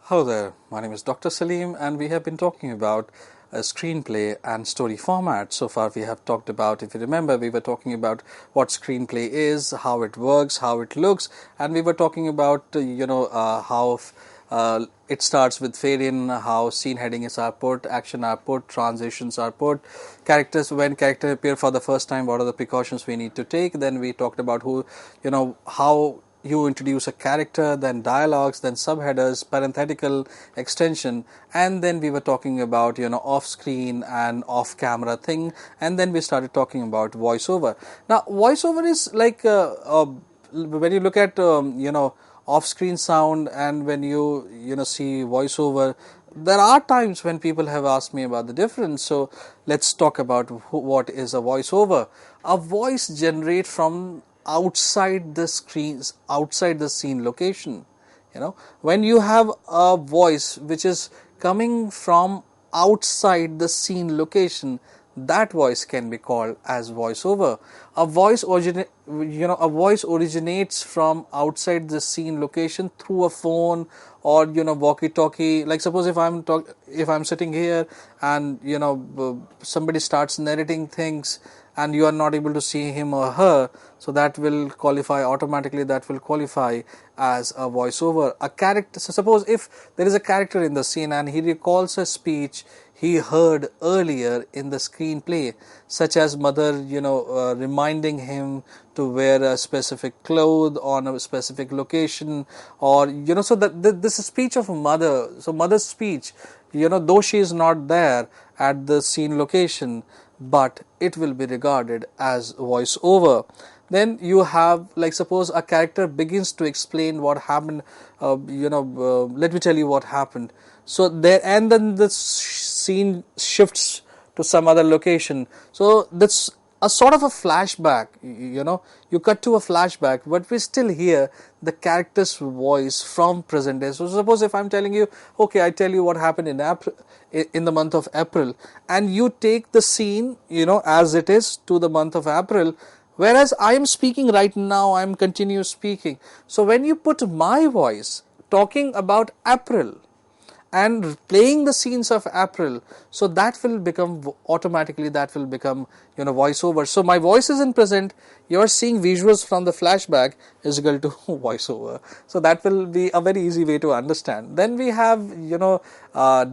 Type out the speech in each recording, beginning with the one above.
Hello there, my name is Dr. Salim and we have been talking about screenplay and story format. So far we have talked about, if you remember, we were talking about what screenplay is, how it works, how it looks, and we were talking about, how it starts with fade-in, how scene headings are put, action are put, transitions are put, characters, when characters appear for the first time, what are the precautions we need to take. Then we talked about how you introduce a character, then dialogues, then subheaders, parenthetical extension, and then we were talking about off-screen and off-camera thing, and then we started talking about voiceover. Now, voiceover is like when you look at off-screen sound and when you see voiceover. There are times when people have asked me about the difference. So let's talk about what is a voiceover. A voice generates from outside the screens, outside the scene location. When you have a voice which is coming from outside the scene location, that voice can be called as voiceover. A voice originates from outside the scene location through a phone or walkie-talkie. Like suppose if I'm sitting here and somebody starts narrating things and you are not able to see him or her, so that will qualify automatically, that will qualify as a voiceover. A character, so suppose if there is a character in the scene and he recalls a speech he heard earlier in the screenplay, such as mother reminding him to wear a specific cloth on a specific location, or so that this is speech of a mother. So mother's speech, though she is not there at the scene location, but it will be regarded as voiceover. Then you have, like suppose a character begins to explain what happened, let me tell you what happened. So there, and then the scene shifts to some other location. So that's a sort of a flashback, you cut to a flashback, but we still hear the character's voice from present day. So suppose if I'm telling you, okay, I tell you what happened in April, in the month of April, and you take the scene, as it is to the month of April, whereas I am speaking right now, I am continuous speaking. So when you put my voice talking about April and playing the scenes of April, so that will become automatically, that will become voiceover. So my voice is in present, you are seeing visuals from the flashback is equal to voiceover. So that will be a very easy way to understand. Then we have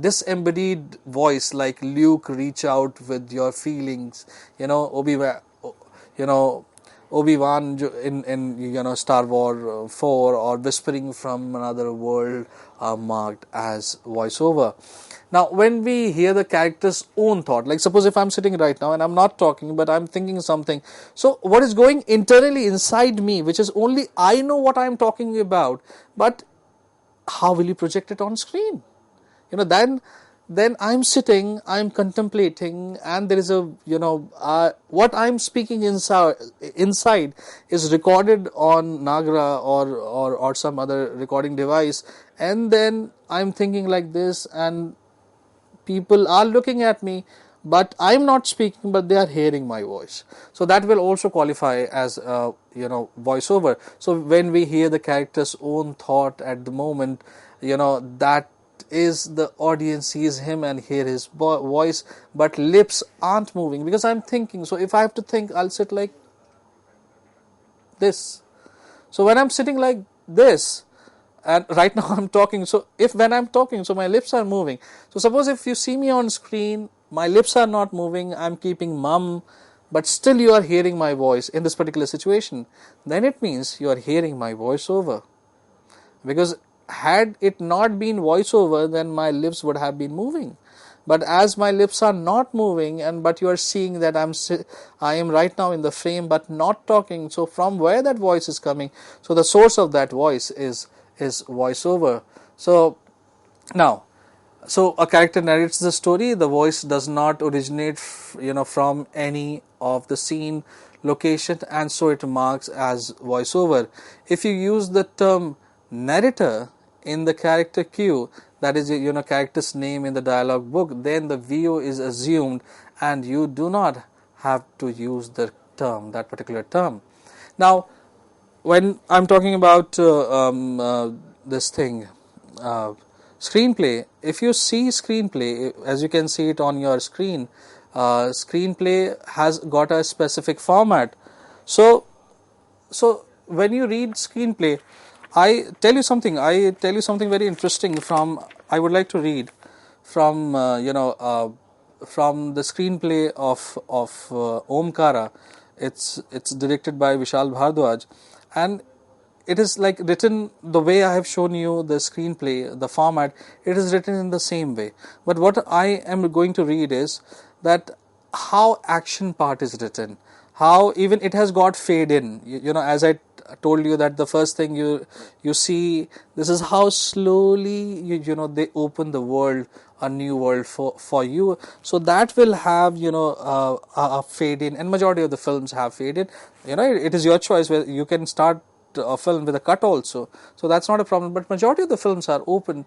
disembodied voice, like Luke, reach out with your feelings, Obi-Wan in Star Wars 4, or whispering from another world, are marked as voiceover. Now, when we hear the character's own thought, like suppose if I'm sitting right now and I'm not talking, but I'm thinking something. So what is going internally inside me, which is only I know what I'm talking about, but how will you project it on screen? Then I'm sitting, I'm contemplating, and there is a what I'm speaking inside is recorded on Nagra or some other recording device, and then I'm thinking like this, and people are looking at me, but I'm not speaking, but they are hearing my voice. So that will also qualify as voiceover. So when we hear the character's own thought at the moment, that is the audience sees him and hear his voice, but lips aren't moving because I'm thinking. So if I have to think, I'll sit like this. So when I'm sitting like this, and right now I'm talking, so when I'm talking, so my lips are moving. So suppose if you see me on screen, my lips are not moving, I'm keeping mum, but still you are hearing my voice in this particular situation, then it means you are hearing my voiceover. Because had it not been voiceover, then my lips would have been moving. But as my lips are not moving, but you are seeing that I am right now in the frame but not talking, so from where that voice is coming, so the source of that voice is voiceover. So now, so a character narrates the story, the voice does not originate from any of the scene location, and so it marks as voiceover. If you use the term narrator in the character cue, that is character's name in the dialogue book, then the VO is assumed and you do not have to use that particular term. Now, when I'm talking about this thing, Screenplay, if you see screenplay, as you can see it on your screen, screenplay has got a specific format. So, when you read screenplay, I tell you something very interesting from, I would like to read from, from the screenplay of Omkara. It's directed by Vishal Bhardwaj, and it is like written the way I have shown you the screenplay, the format. It is written in the same way. But what I am going to read is that how action part is written, how even it has got fade in. As I told you that the first thing you see, this is how slowly they open the world, a new world for you. So that will have a fade in, and majority of the films have fade in. It is your choice where you can start a film with a cut also, so that's not a problem, but majority of the films are open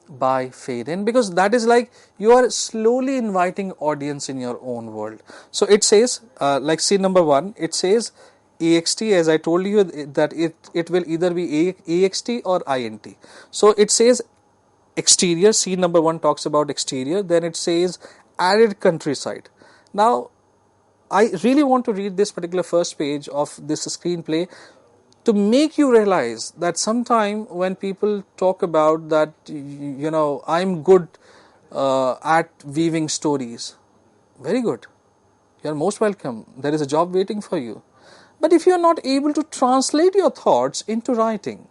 by fade in, because that is like you are slowly inviting audience in your own world. So it says, like scene number 1, it says EXT, as I told you that it will either be EXT or INT. So it says exterior, scene number 1 talks about exterior, then it says arid countryside. Now I really want to read this particular first page of this screenplay to make you realize that sometime when people talk about that, I'm good at weaving stories, very good, you're most welcome, there is a job waiting for you. But if you're not able to translate your thoughts into writing,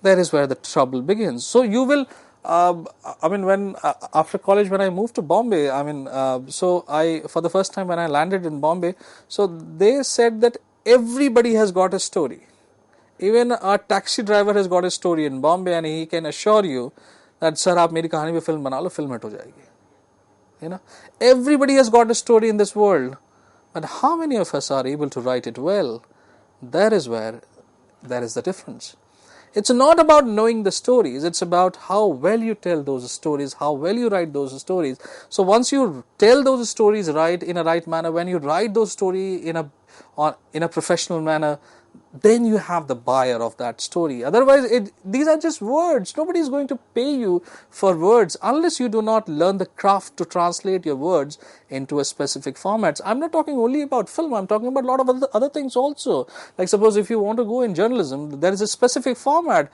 there is where the trouble begins. So you will, when after college, when I moved to Bombay, for the first time when I landed in Bombay, so they said that everybody has got a story. Even a taxi driver has got a story in Bombay, and he can assure you that, sir, आप मेरी कहानी पे film बना लो, film hit हो जाएगी. Everybody has got a story in this world, but how many of us are able to write it well? There is where there is the difference. It's not about knowing the stories, it's about how well you tell those stories, how well you write those stories. So once you tell those stories right, in a right manner, when you write those stories in a professional manner, then you have the buyer of that story. Otherwise, these are just words. Nobody is going to pay you for words unless you do not learn the craft to translate your words into a specific formats. I'm not talking only about film, I'm talking about a lot of other things also. Like suppose if you want to go in journalism, there is a specific format.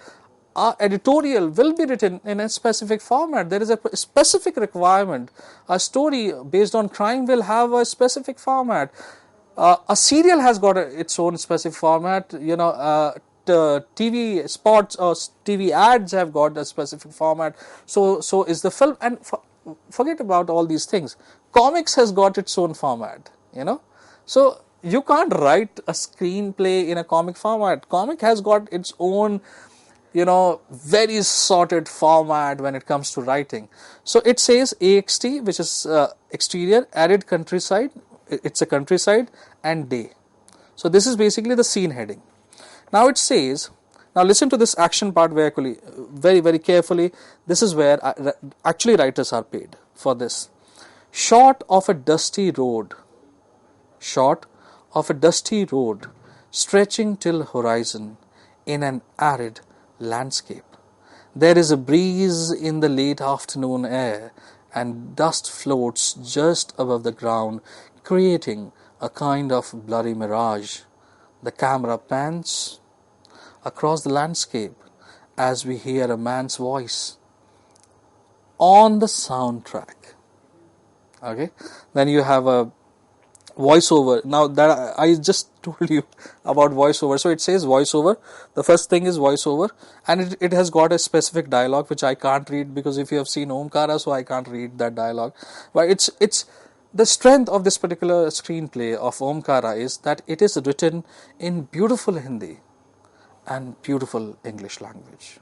Our editorial will be written in a specific format. There is a specific requirement. A story based on crime will have a specific format. A serial has got its own specific format. TV spots or TV ads have got a specific format. So is the film. And forget about all these things. Comics has got its own format. So you can't write a screenplay in a comic format. Comic has got its own, very sorted format when it comes to writing. So it says AXT, which is exterior, arid countryside. It's a countryside, and day. So this is basically the scene heading. Now it says, now listen to this action part very, very carefully. This is where actually writers are paid for this. Shot of a dusty road, stretching till horizon in an arid landscape. There is a breeze in the late afternoon air, and dust floats just above the ground, creating a kind of blurry mirage. The camera pans across the landscape as we hear a man's voice on the soundtrack. Okay, then you have a voiceover. Now that I just told you about voiceover, so it says voiceover. The first thing is voiceover, and it has got a specific dialogue which I can't read, because if you have seen Omkara, so I can't read that dialogue. But it's the strength of this particular screenplay of Omkara is that it is written in beautiful Hindi and beautiful English language.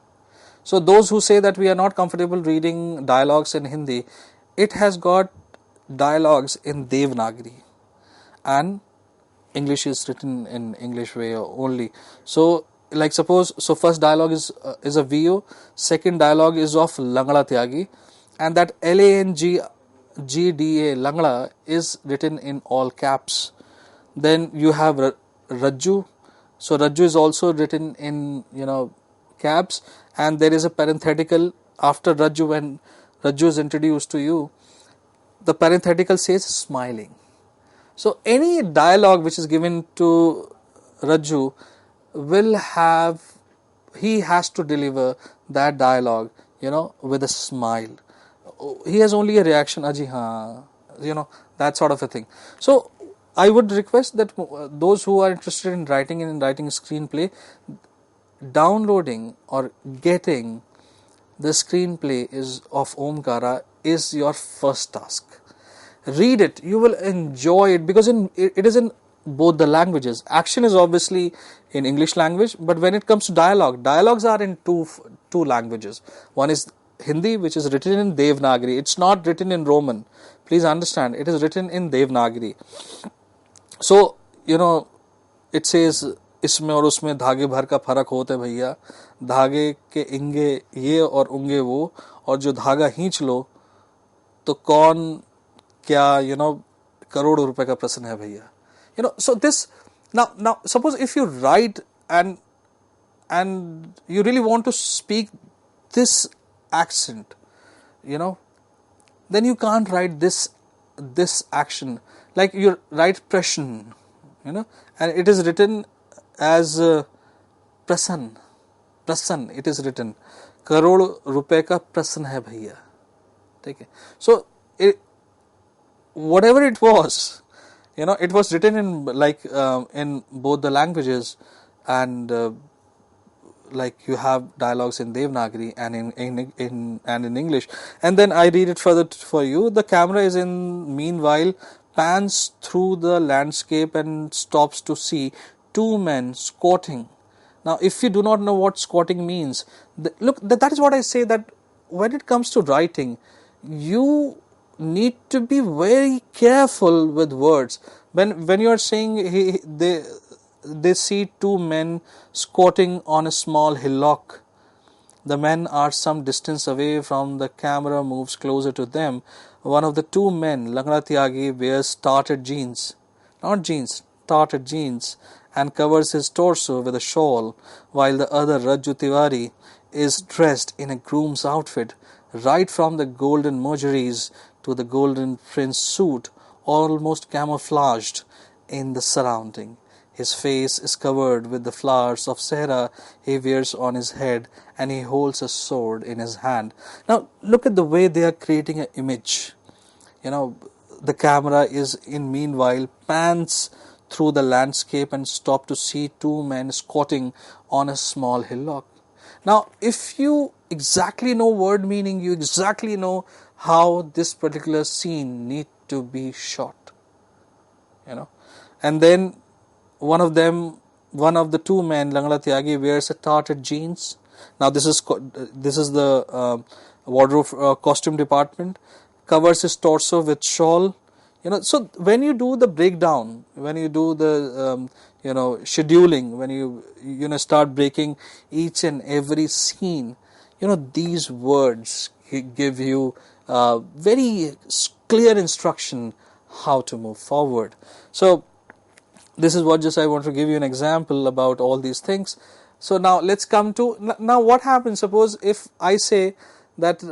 So those who say that we are not comfortable reading dialogues in Hindi, it has got dialogues in Devanagari, and English is written in English way only. So like suppose, so first dialogue is a VO, second dialogue is of Langda Tyagi, and that LANGDA Langda is written in all caps. Then you have Rajju. So Rajju is also written in caps, and there is a parenthetical after Raju. When Raju is introduced to you, the parenthetical says smiling. So any dialogue which is given to Raju will have, he has to deliver that dialogue, with a smile. He has only a reaction, aji haan, that sort of a thing. So I would request that those who are interested in writing and in writing a screenplay, downloading or getting the screenplay of Omkara is your first task. Read it, you will enjoy it, because it is in both the languages. Action is obviously in English language, but when it comes to dialogues are in two languages. One is Hindi, which is written in Devanagari. It's not written in Roman. Please understand, it is written in Devanagari. So, it says, इसमें और उसमें धागे भर का फर्क होता है भैया, धागे के इंगे ये और उंगे वो, और जो धागा खींच लो तो कौन क्या करोड़ रुपए का प्रश्न है भैया. So this, now suppose if you write and you really want to speak this accent, then you can't write this action, like you write Prashan, and it is written as Prasan, it is written, crore रुपए का प्रश्न है भैया. ठीक है. So whatever it was, it was written in in both the languages, and like you have dialogues in Devanagari and in English. And then I read it further for you. The camera is meanwhile pans through the landscape and stops to see two men squatting. Now, if you do not know what squatting means, look, that is what I say, that when it comes to writing, you need to be very careful with words. When you are saying they see two men squatting on a small hillock, the men are some distance away from the camera, moves closer to them. One of the two men, Langda Tyagi, wears tarted jeans, and covers his torso with a shawl, while the other, Raju Tiwari, is dressed in a groom's outfit, right from the golden mergeries to the golden prince suit, almost camouflaged in the surrounding. His face is covered with the flowers of Sehra he wears on his head, and he holds a sword in his hand. Now, look at the way they are creating an image. The camera is meanwhile pans through the landscape and stop to see two men squatting on a small hillock. Now, if you exactly know word meaning, you exactly know how this particular scene need to be shot. And then one of the two men, Langda Tyagi, wears a tarted jeans. Now this is the wardrobe costume department. Covers his torso with shawl. So when you do the breakdown, when you do the scheduling, when you start breaking each and every scene, these words give you very clear instruction how to move forward. So this is what just I want to give you an example about all these things. So now let's come to now what happens. Suppose if I say that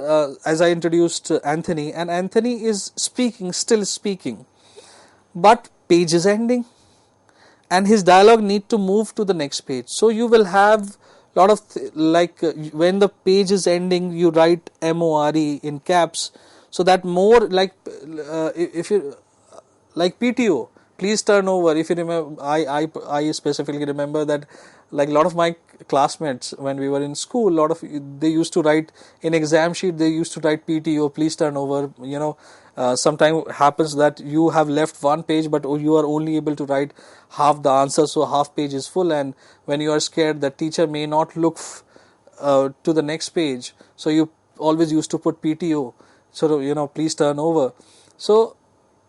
as I introduced Anthony, and Anthony is still speaking, but page is ending and his dialogue need to move to the next page. So you will have lot of when the page is ending, you write MORE in caps, so that more if you like PTO, please turn over. If you remember, I specifically remember that a lot of my classmates, when we were in school, they used to write in exam sheet, they used to write PTO, please turn over. Sometimes happens that you have left one page, but you are only able to write half the answer, so half page is full, and when you are scared that teacher may not look to the next page, so you always used to put PTO, so please turn over. So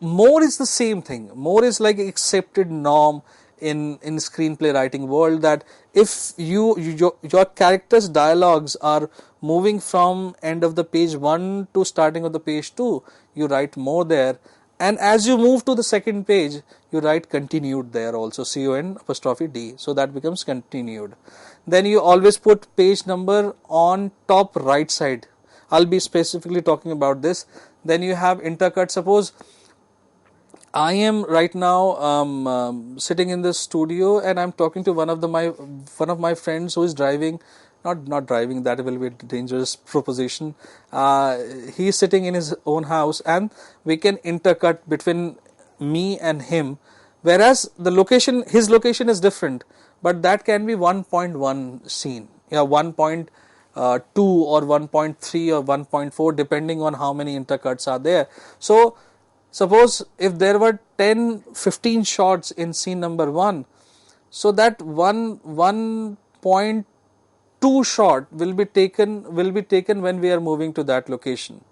more is the same thing. More is like accepted norm in screenplay writing world, that if your characters' dialogues are moving from end of the page 1 to starting of the page 2, you write more there, And as you move to the second page, you write continued there also, CON''D. So that becomes continued. Then you always put page number on top right side. I'll be specifically talking about this. Then you have intercut. Suppose I am right now sitting in the studio and I'm talking to one of my friends who is driving, not driving. That will be a dangerous proposition. He is sitting in his own house, and we can intercut between me and him. Whereas his location is different, but that can be 1.1 scene, 1.2 or 1.3 or 1.4, depending on how many intercuts are there. So suppose if there were 10-15 shots in scene number 1, so that 1.2 shot will be taken when we are moving to that location.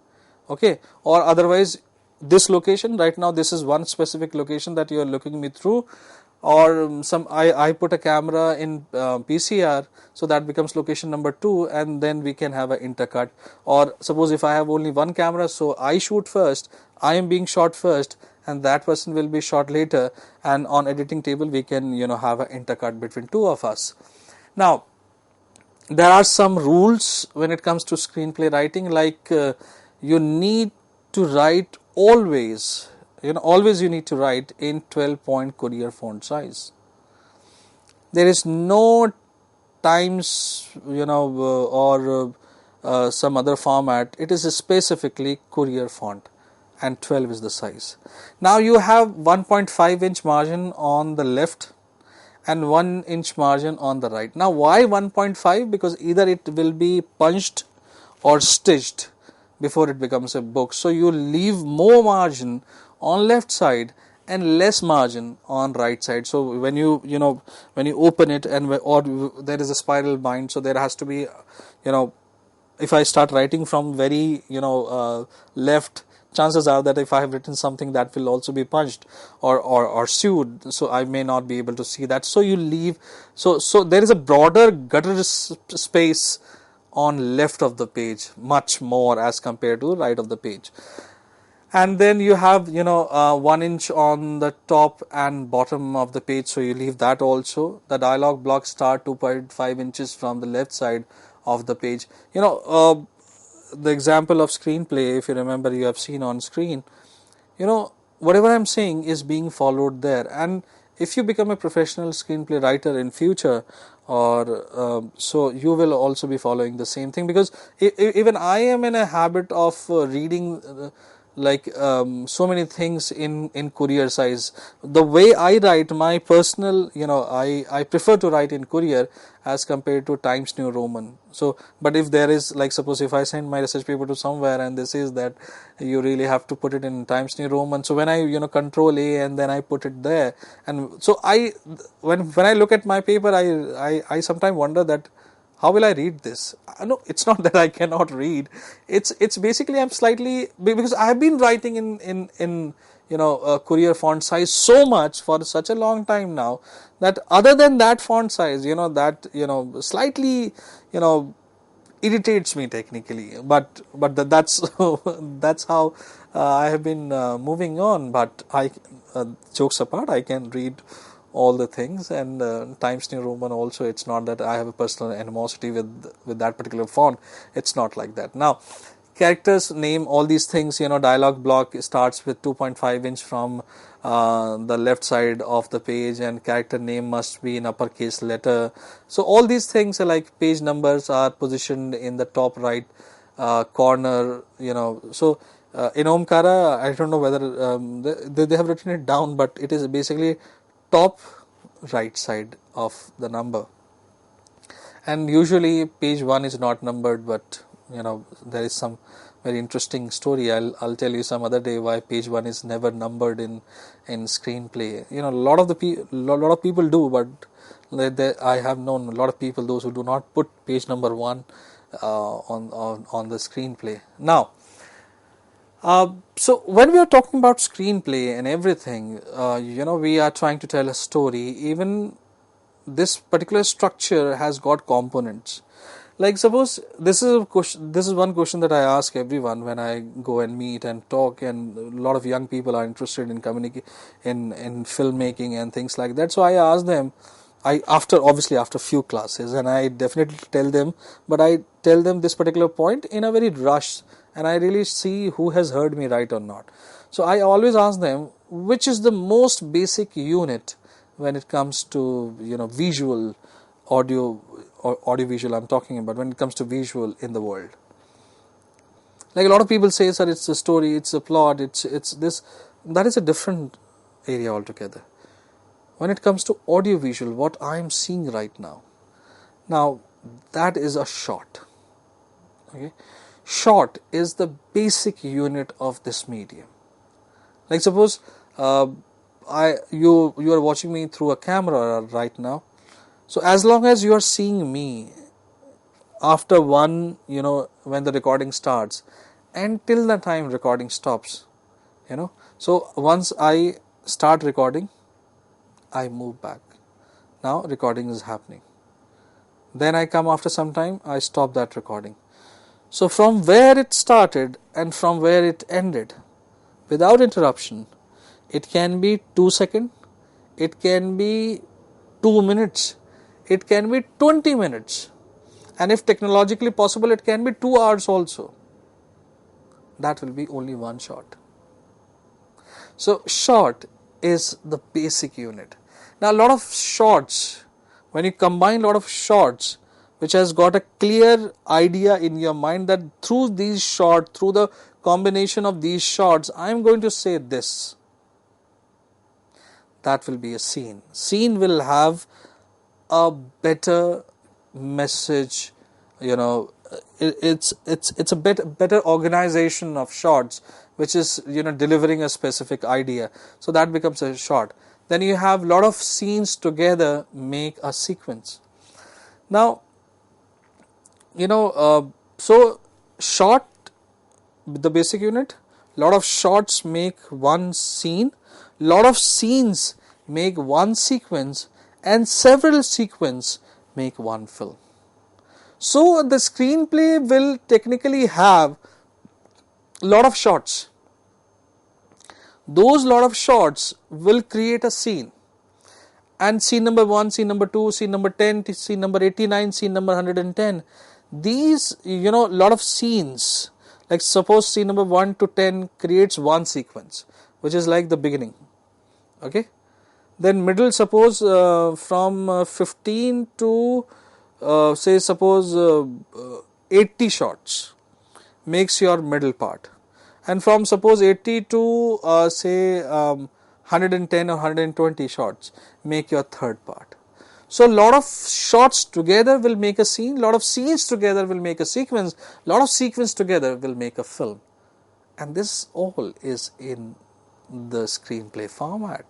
Okay, or otherwise this location right now, this is one specific location that you are looking me through, or I put a camera in PCR, so that becomes location number 2, and then we can have an intercut. Or suppose if I have only one camera, so I shoot first, I am being shot first, and that person will be shot later, and on editing table we can have an intercut between two of us. Now there are some rules when it comes to screenplay writing, like you need to write always you need to write in 12-point Courier font size. There is no Times or some other format. It is specifically Courier font, and 12 is the size. Now you have 1.5 inch margin on the left and 1 inch margin on the right. Now why 1.5? Because either it will be punched or stitched before it becomes a book. So you leave more margin on left side and less margin on right side. So when you open it, or there is a spiral bind, so there has to be if I start writing from very left, chances are that if I have written something, that will also be punched or sewed, so I may not be able to see that. So you leave, so there is a broader gutter space on left of the page, much more as compared to right of the page. And then you have 1 inch on the top and bottom of the page, so you leave that also. The dialogue blocks start 2.5 inches from the left side of the page. The example of screenplay, if you remember, you have seen on screen, whatever I'm saying is being followed there. And if you become a professional screenplay writer in future, or so you will also be following the same thing, because even I am in a habit of reading so many things in Courier size. The way I write, my personal, I prefer to write in Courier as compared to Times New Roman. So, but if there is, like, suppose if I send my research paper to somewhere and this is that you really have to put it in Times New Roman, so when I Control A and then I put it there, and so when I look at my paper, I sometimes wonder that how will I read this? No, it's not that I cannot read. It's basically I'm slightly, because I have been writing in Courier font size so much for such a long time now, that other than that font size, that slightly irritates me technically. But that's that's how I have been moving on. But jokes apart, I can read all the things, and Times New Roman also. It's not that I have a personal animosity with that particular font. It's not like that. Now, characters name, all these things, dialogue block starts with 2.5 inch from the left side of the page, and character name must be in uppercase letter. So all these things are like page numbers are positioned in the top right corner. So in Omkara, I don't know whether they have written it down, but it is basically top right side of the number. And usually page 1 is not numbered, but there is some very interesting story. I'll tell you some other day why page 1 is never numbered in screenplay. A lot of people do, but I have known a lot of people, those who do not put page number 1 on the screenplay. Now, so when we are talking about screenplay and everything, we are trying to tell a story. Even this particular structure has got components. Like suppose this is a question, this is one question that I ask everyone when I go and meet and talk, and a lot of young people are interested in in filmmaking and things like that. So I ask them, I after obviously after few classes, and I definitely tell them, but I tell them this particular point in a very rush, and I really see who has heard me right or not. So I always ask them, which is the most basic unit when it comes to visual, audio or audiovisual I'm talking about, when it comes to visual in the world. Like a lot of people say, sir, it's a story, it's a plot, it's this. That is a different area altogether. When it comes to audiovisual, what I'm seeing right now, that is a shot. Okay, shot is the basic unit of this medium. Like suppose you are watching me through a camera right now. So as long as you are seeing me after when the recording starts until the time recording stops, so once I start recording, I move back. Now recording is happening. Then I come after some time, I stop that recording. So from where it started and from where it ended, without interruption, it can be 2 seconds, it can be 2 minutes, it can be 20 minutes, and if technologically possible, it can be 2 hours also. That will be only one shot. So shot is the basic unit. Now a lot of shots, when you combine a lot of shots, which has got a clear idea in your mind that through these shots, through the combination of these shots, I am going to say this. That will be a scene. Scene will have a better message, it's a better organization of shots, which is delivering a specific idea. So that becomes a shot. Then you have a lot of scenes together make a sequence. Now, so shot, the basic unit, lot of shots make one scene, lot of scenes make one sequence, and several sequences make one film. So the screenplay will technically have lot of shots. Those lot of shots will create a scene. And scene number 1, scene number 2, scene number 10, scene number 89, scene number 110. These, lot of scenes, like suppose scene number 1 to 10 creates one sequence, which is like the beginning. Okay. Then middle, suppose from 15 to say suppose 80 shots makes your middle part, and from suppose 80 to say 110 or 120 shots make your third part. So lot of shots together will make a scene, lot of scenes together will make a sequence, lot of sequence together will make a film, and this all is in the screenplay format.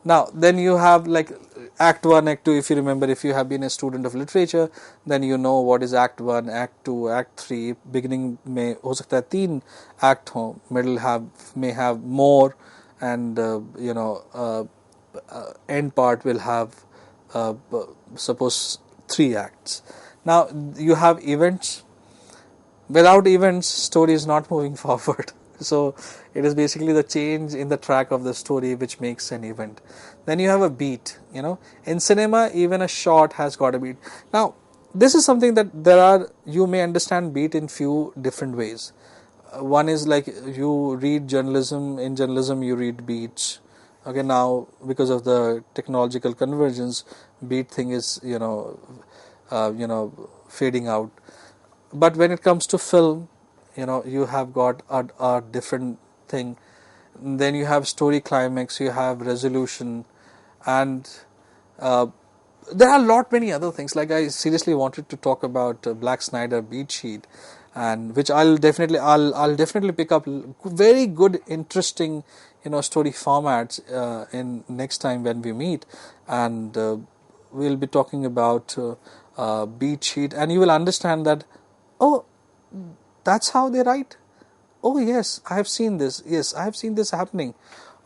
Now, then you have like Act 1, Act 2, if you remember, if you have been a student of literature, then you know what is Act 1, Act 2, Act 3, beginning में हो सकता है 3 act हो, middle may have more, and end part will have suppose 3 acts. Now, you have events. Without events, story is not moving forward. So it is basically the change in the track of the story which makes an event. Then you have a beat. In cinema, even a shot has got a beat. Now, this is something that you may understand beat in few different ways. One is like you read journalism. In journalism, you read beats. Okay, now because of the technological convergence, beat thing is fading out. But when it comes to film, you have got a different thing. Then you have story climax, you have resolution, and there are a lot many other things. Like I seriously wanted to talk about Black Snyder beat sheet, and which I'll definitely pick up very good, interesting story formats in next time when we meet, and we'll be talking about beat sheet, and you will understand that, oh, that's how they write. Oh yes, I have seen this. Yes, I have seen this happening.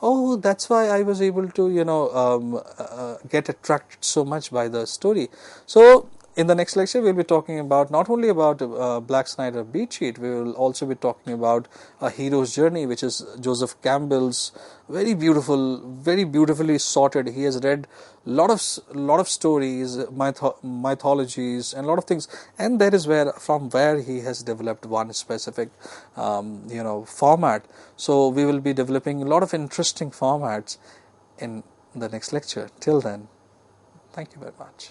Oh, that's why I was able to get attracted so much by the story. So In the next lecture, we'll be talking about not only about Black Snyder beat sheet, we will also be talking about A Hero's Journey, which is Joseph Campbell's very beautiful, very beautifully sorted. He has read lot of stories, mythologies, and a lot of things, and that is where he has developed one specific format. So we will be developing a lot of interesting formats in the next lecture. Till then, thank you very much.